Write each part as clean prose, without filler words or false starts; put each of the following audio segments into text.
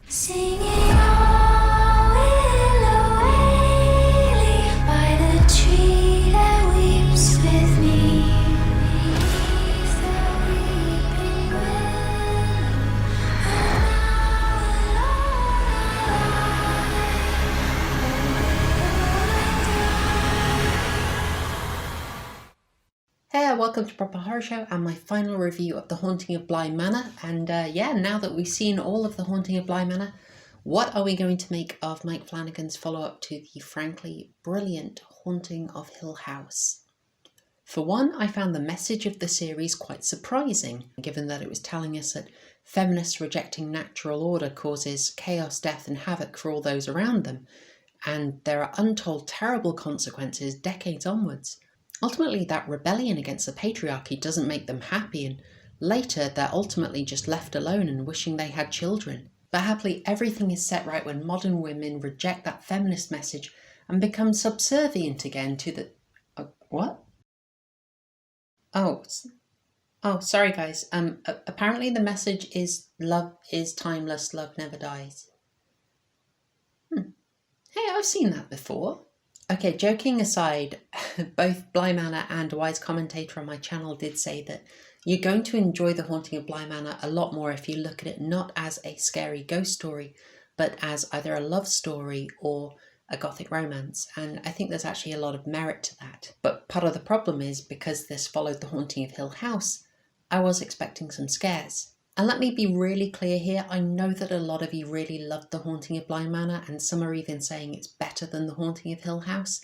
Singing all willow waily by the tree that weeps with me. Beneath the weeping willow, and now alone Hey, welcome to Proper Horror Show and my final review of The Haunting of Bly Manor. And yeah, now that we've seen all of The Haunting of Bly Manor, what are we going to make of Mike Flanagan's follow-up to the frankly brilliant Haunting of Hill House? For one, I found the message of the series quite surprising, given that it was telling us that feminists rejecting natural order causes chaos, death and havoc for all those around them, and there are untold terrible consequences decades onwards. Ultimately, that rebellion against the patriarchy doesn't make them happy, and later they're ultimately just left alone and wishing they had children. But happily, everything is set right when modern women reject that feminist message and become subservient again to the... what? Oh, sorry guys. Apparently the message is love is timeless, love never dies. Hey, I've seen that before. Okay, joking aside, both Bly Manor and a wise commentator on my channel did say that you're going to enjoy The Haunting of Bly Manor a lot more if you look at it not as a scary ghost story, but as either a love story or a gothic romance, and I think there's actually a lot of merit to that. But part of the problem is, because this followed The Haunting of Hill House, I was expecting some scares. And let me be really clear here, I know that a lot of you really loved The Haunting of Bly Manor, and some are even saying it's better than The Haunting of Hill House,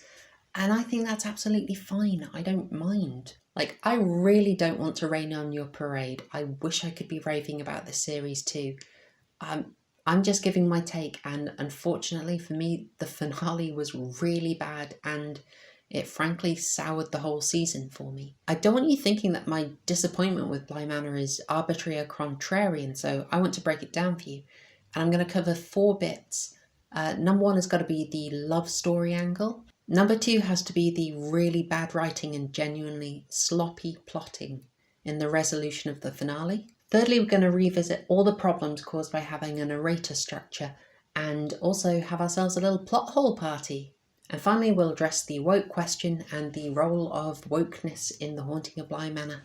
and I think that's absolutely fine. I don't mind. Like, I really don't want to rain on your parade. I wish I could be raving about this series too. I'm just giving my take, and unfortunately for me, the finale was really bad, and it frankly soured the whole season for me. I don't want you thinking that my disappointment with Bly Manor is arbitrary or contrarian, so I want to break it down for you. And I'm going to cover 4 bits. Number 1 has got to be the love story angle. Number 2 has to be the really bad writing and genuinely sloppy plotting in the resolution of the finale. Thirdly, we're going to revisit all the problems caused by having a narrator structure and also have ourselves a little plot hole party. And finally, we'll address the woke question and the role of wokeness in The Haunting of Bly Manor.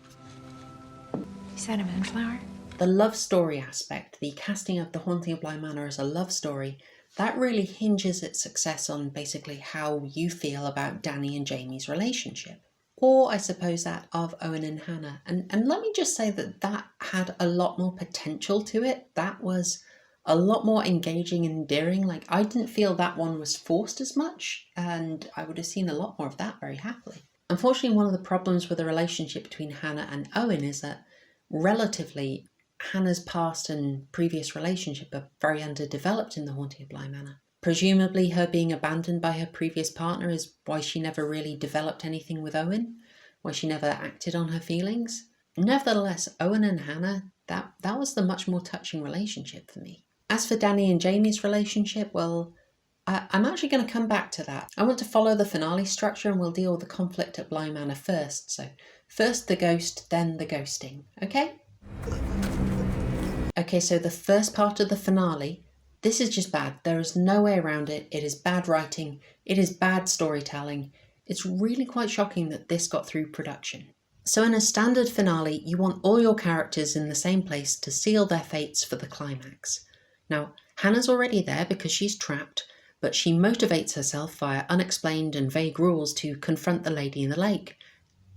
Is that a moonflower? The love story aspect, the casting of The Haunting of Bly Manor as a love story, that really hinges its success on basically how you feel about Danny and Jamie's relationship. Or I suppose that of Owen and Hannah. And let me just say that that had a lot more potential to it. That was a lot more engaging and endearing. Like, I didn't feel that one was forced as much, and I would have seen a lot more of that very happily. Unfortunately, one of the problems with the relationship between Hannah and Owen is that relatively Hannah's past and previous relationship are very underdeveloped in The Haunting of Bly Manor. Presumably her being abandoned by her previous partner is why she never really developed anything with Owen, why she never acted on her feelings. Nevertheless, Owen and Hannah, that was the much more touching relationship for me. As for Danny and Jamie's relationship, well, I'm actually going to come back to that. I want to follow the finale structure and we'll deal with the conflict at Bly Manor first. So first the ghost, then the ghosting, okay? Okay, so the first part of the finale, this is just bad. There is no way around it. It is bad writing. It is bad storytelling. It's really quite shocking that this got through production. So in a standard finale, you want all your characters in the same place to seal their fates for the climax. Now, Hannah's already there because she's trapped, but she motivates herself via unexplained and vague rules to confront the lady in the lake,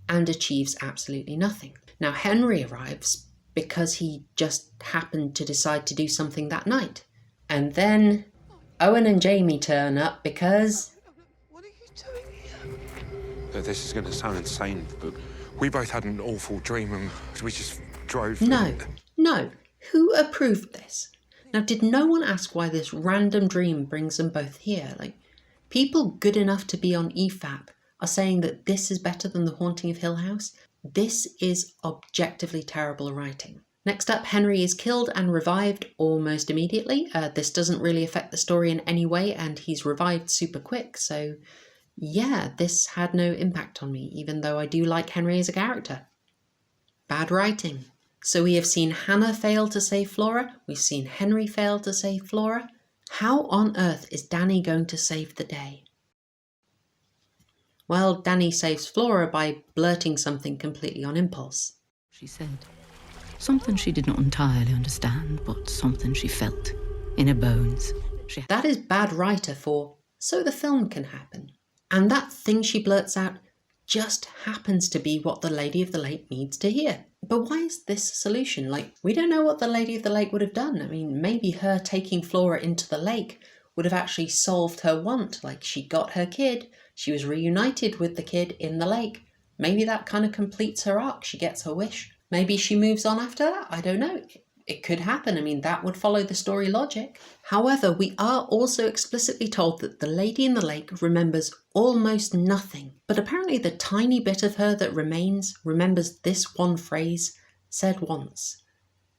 and achieves absolutely nothing. Now, Henry arrives because he just happened to decide to do something that night. And then Owen and Jamie turn up because... What are you doing here? This is going to sound insane, but we both had an awful dream and we just drove... No. Who approved this? Now, did no one ask why this random dream brings them both here? Like, people good enough to be on EFAP are saying that this is better than The Haunting of Hill House. This is objectively terrible writing. Next up, Henry is killed and revived almost immediately. This doesn't really affect the story in any way, and he's revived super quick, so yeah, this had no impact on me, even though I do like Henry as a character. Bad writing. So we have seen Hannah fail to save Flora. We've seen Henry fail to save Flora. How on earth is Danny going to save the day? Well, Danny saves Flora by blurting something completely on impulse. She said. Something she did not entirely understand, but something she felt in her bones. That is bad writer for so the film can happen. And that thing she blurts out just happens to be what the Lady of the Lake needs to hear. But why is this a solution? Like, we don't know what the Lady of the Lake would have done. I mean, maybe her taking Flora into the lake would have actually solved her want. Like, she got her kid, she was reunited with the kid in the lake. Maybe that kind of completes her arc. She gets her wish. Maybe she moves on after that. I don't know. It could happen. I mean, that would follow the story logic. However, we are also explicitly told that the Lady in the Lake remembers almost nothing. But apparently the tiny bit of her that remains remembers this one phrase said once,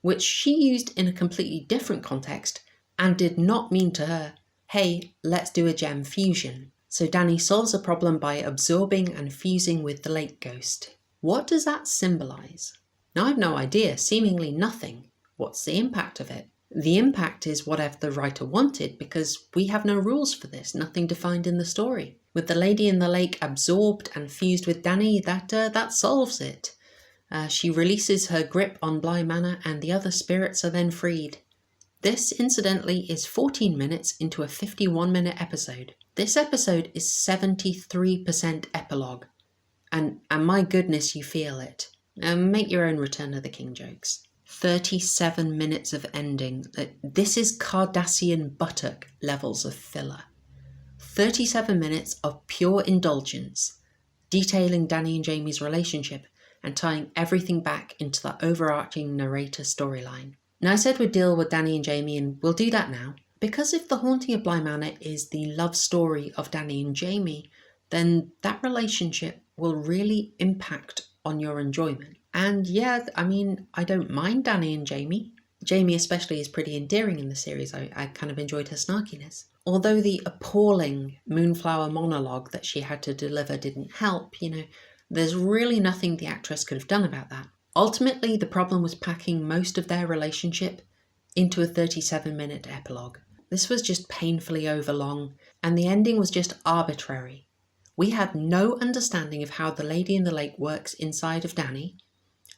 which she used in a completely different context and did not mean to her, hey, let's do a gem fusion. So Danny solves a problem by absorbing and fusing with the lake ghost. What does that symbolise? Now, I've no idea, seemingly nothing. What's the impact of it? The impact is whatever the writer wanted, because we have no rules for this, nothing defined in the story. With the Lady in the Lake absorbed and fused with Danny, that solves it. She releases her grip on Bly Manor and the other spirits are then freed. This, incidentally, is 14 minutes into a 51-minute episode. This episode is 73% epilogue. And my goodness, you feel it. Make your own Return of the King jokes. 37 minutes of ending. This is Cardassian buttock levels of filler. 37 minutes of pure indulgence, detailing Danny and Jamie's relationship and tying everything back into the overarching narrator storyline. Now, I said we'd deal with Danny and Jamie, and we'll do that now. Because if The Haunting of Bly Manor is the love story of Danny and Jamie, then that relationship will really impact on your enjoyment. And yeah, I mean, I don't mind Danny and Jamie. Jamie especially is pretty endearing in the series. I kind of enjoyed her snarkiness. Although the appalling Moonflower monologue that she had to deliver didn't help, there's really nothing the actress could have done about that. Ultimately, the problem was packing most of their relationship into a 37-minute epilogue. This was just painfully overlong, and the ending was just arbitrary. We had no understanding of how the Lady in the Lake works inside of Danny,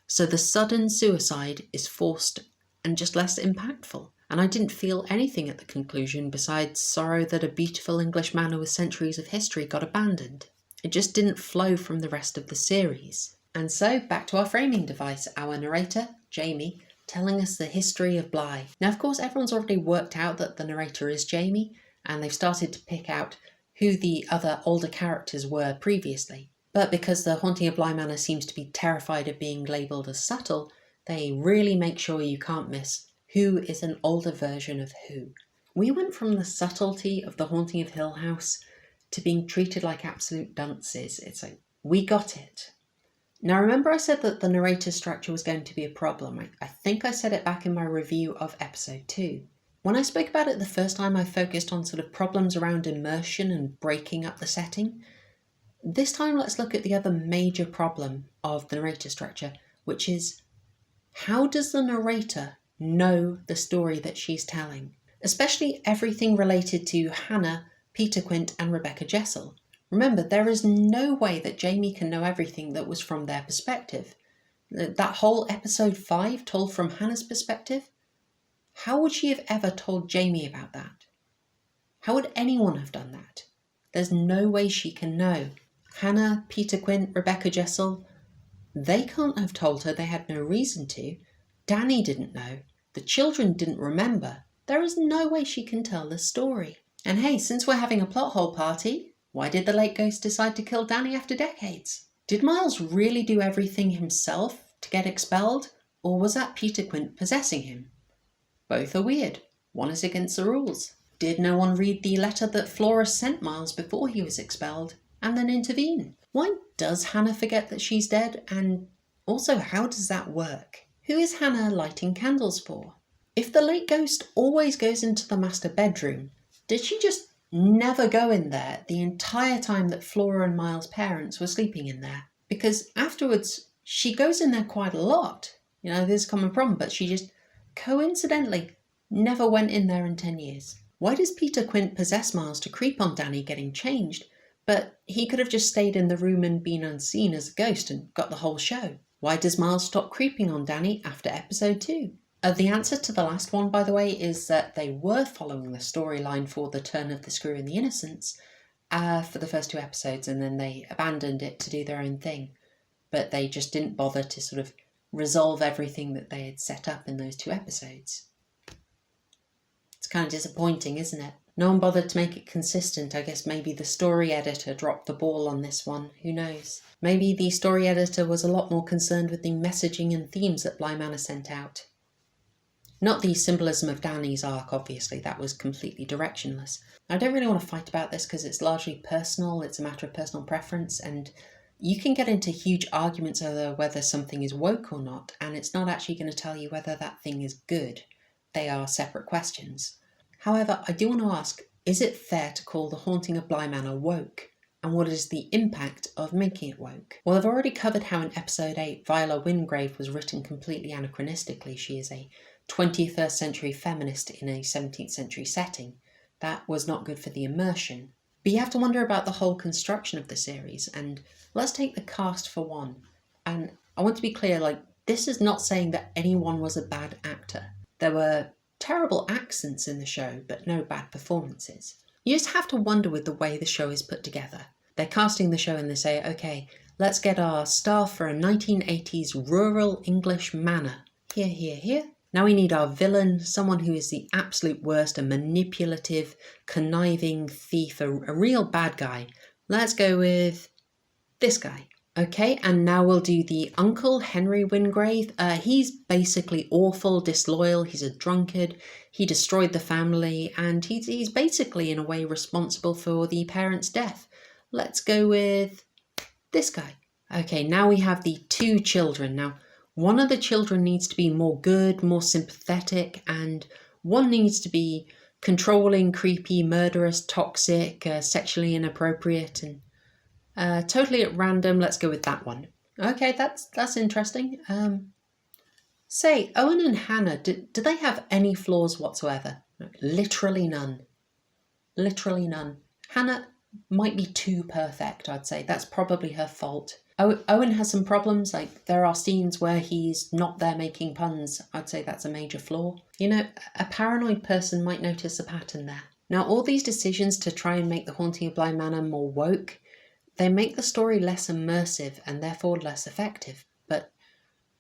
so the sudden suicide is forced and just less impactful. And I didn't feel anything at the conclusion besides sorrow that a beautiful English manor with centuries of history got abandoned. It just didn't flow from the rest of the series. And so, back to our framing device, our narrator, Jamie, telling us the history of Bly. Now, of course, everyone's already worked out that the narrator is Jamie, and they've started to pick out who the other older characters were previously. But because The Haunting of Bly Manor seems to be terrified of being labelled as subtle, they really make sure you can't miss who is an older version of who. We went from the subtlety of The Haunting of Hill House to being treated like absolute dunces. It's like, we got it. Now, remember I said that the narrator structure was going to be a problem. I think I said it back in my review of episode 2. When I spoke about it the first time, I focused on sort of problems around immersion and breaking up the setting. This time, let's look at the other major problem of the narrator structure, which is, how does the narrator know the story that she's telling? Especially everything related to Hannah, Peter Quint and Rebecca Jessel. Remember, there is no way that Jamie can know everything that was from their perspective. That whole episode 5 told from Hannah's perspective, how would she have ever told Jamie about that? How would anyone have done that? There's no way she can know. Hannah, Peter Quint, Rebecca Jessel, they can't have told her, they had no reason to. Danny didn't know. The children didn't remember. There is no way she can tell the story. And hey, since we're having a plot hole party, why did the lake ghost decide to kill Danny after decades? Did Miles really do everything himself to get expelled, or was that Peter Quint possessing him? Both are weird. One is against the rules. Did no one read the letter that Flora sent Miles before he was expelled, and then intervene? Why does Hannah forget that she's dead, and also how does that work? Who is Hannah lighting candles for? If the lake ghost always goes into the master bedroom, did she just never go in there the entire time that Flora and Miles' parents were sleeping in there? Because afterwards, she goes in there quite a lot. You know, this is a common problem, but she just coincidentally never went in there in 10 years. Why does Peter Quint possess Miles to creep on Danny getting changed, but he could have just stayed in the room and been unseen as a ghost and got the whole show? Why does Miles stop creeping on Danny after episode 2? The answer to the last one, by the way, is that they were following the storyline for the turn of the screw in the Innocents for the first 2 episodes, and then they abandoned it to do their own thing. But they just didn't bother to sort of resolve everything that they had set up in those 2 episodes. It's kind of disappointing, isn't it? No one bothered to make it consistent. I guess maybe the story editor dropped the ball on this one. Who knows? Maybe the story editor was a lot more concerned with the messaging and themes that Bly Manor sent out. Not the symbolism of Danny's arc, obviously. That was completely directionless. I don't really want to fight about this because it's largely personal. It's a matter of personal preference, and you can get into huge arguments over whether something is woke or not, and it's not actually going to tell you whether that thing is good. They are separate questions. However, I do want to ask, is it fair to call The Haunting of Bly Manor woke? And what is the impact of making it woke? Well, I've already covered how in episode 8, Viola Wingrave was written completely anachronistically. She is a 21st century feminist in a 17th century setting. That was not good for the immersion. But you have to wonder about the whole construction of the series, and let's take the cast for one. And I want to be clear, this is not saying that anyone was a bad actor. There were terrible accents in the show, but no bad performances. You just have to wonder with the way the show is put together. They're casting the show and they say, okay, let's get our staff for a 1980s rural English manor. Here, here, here. Now we need our villain, someone who is the absolute worst, a manipulative, conniving thief, a real bad guy. Let's go with this guy. Okay, and now we'll do the uncle, Henry Wingrave. He's basically awful, disloyal, he's a drunkard, he destroyed the family, and he's basically in a way responsible for the parents' death. Let's go with this guy. Okay, now we have the 2 children. Now, one of the children needs to be more good, more sympathetic, and one needs to be controlling, creepy, murderous, toxic, sexually inappropriate, and totally at random. Let's go with that one. Okay, that's interesting. Say, Owen and Hannah, do they have any flaws whatsoever? Literally none. Literally none. Hannah might be too perfect, I'd say. That's probably her fault. Owen has some problems, there are scenes where he's not there making puns. I'd say that's a major flaw. You know, a paranoid person might notice a pattern there. Now, all these decisions to try and make The Haunting of Bly Manor more woke, they make the story less immersive and therefore less effective. But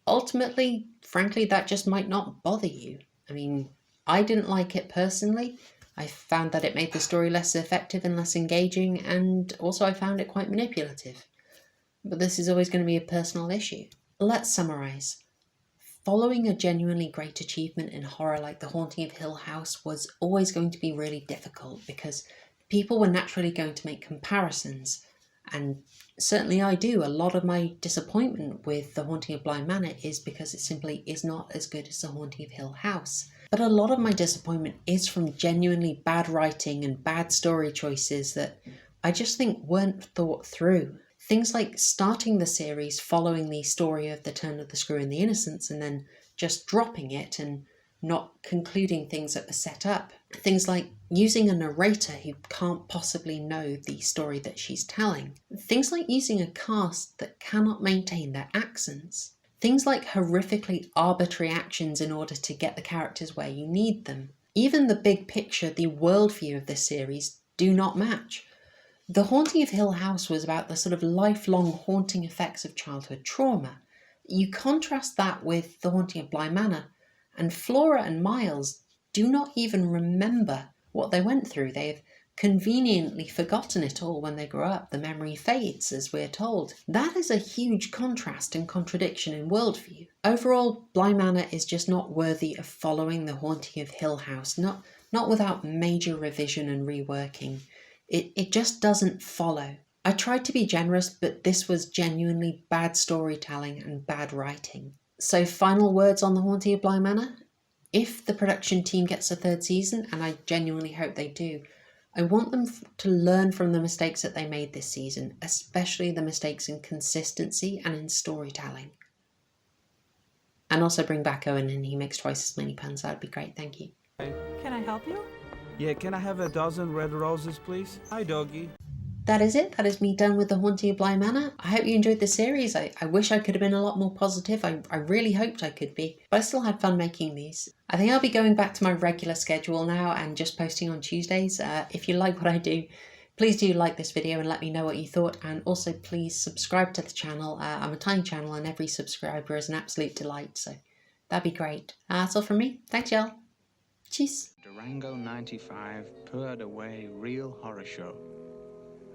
ultimately, frankly, that just might not bother you. I mean, I didn't like it personally. I found that it made the story less effective and less engaging, and also I found it quite manipulative. But this is always going to be a personal issue. Let's summarise. Following a genuinely great achievement in horror like The Haunting of Hill House was always going to be really difficult because people were naturally going to make comparisons. And certainly I do. A lot of my disappointment with The Haunting of Bly Manor is because it simply is not as good as The Haunting of Hill House. But a lot of my disappointment is from genuinely bad writing and bad story choices that I just think weren't thought through. Things like starting the series following the story of the turn of the screw in the Innocents and then just dropping it and not concluding things that were set up. Things like using a narrator who can't possibly know the story that she's telling. Things like using a cast that cannot maintain their accents. Things like horrifically arbitrary actions in order to get the characters where you need them. Even the big picture, the worldview of this series do not match. The Haunting of Hill House was about the sort of lifelong haunting effects of childhood trauma. You contrast that with The Haunting of Bly Manor, and Flora and Miles do not even remember what they went through. They've conveniently forgotten it all when they grow up. The memory fades, as we're told. That is a huge contrast and contradiction in worldview. Overall, Bly Manor is just not worthy of following The Haunting of Hill House, not without major revision and reworking. It just doesn't follow. I tried to be generous, but this was genuinely bad storytelling and bad writing. So final words on The Haunting of Bly Manor? If the production team gets a 3rd season, and I genuinely hope they do, I want them to learn from the mistakes that they made this season, especially the mistakes in consistency and in storytelling. And also bring back Owen and he makes twice as many puns. That'd be great. Thank you. Can I help you? Yeah, can I have a dozen red roses, please? Hi, doggy. That is it. That is me done with the Haunting of Bly Manor. I hope you enjoyed the series. I wish I could have been a lot more positive. I really hoped I could be. But I still had fun making these. I think I'll be going back to my regular schedule now and just posting on Tuesdays. If you like what I do, please do like this video and let me know what you thought. And also please subscribe to the channel. I'm a tiny channel and every subscriber is an absolute delight. So that'd be great. That's all from me. Thanks, y'all. Cheers. Durango 95 purred away real horror show.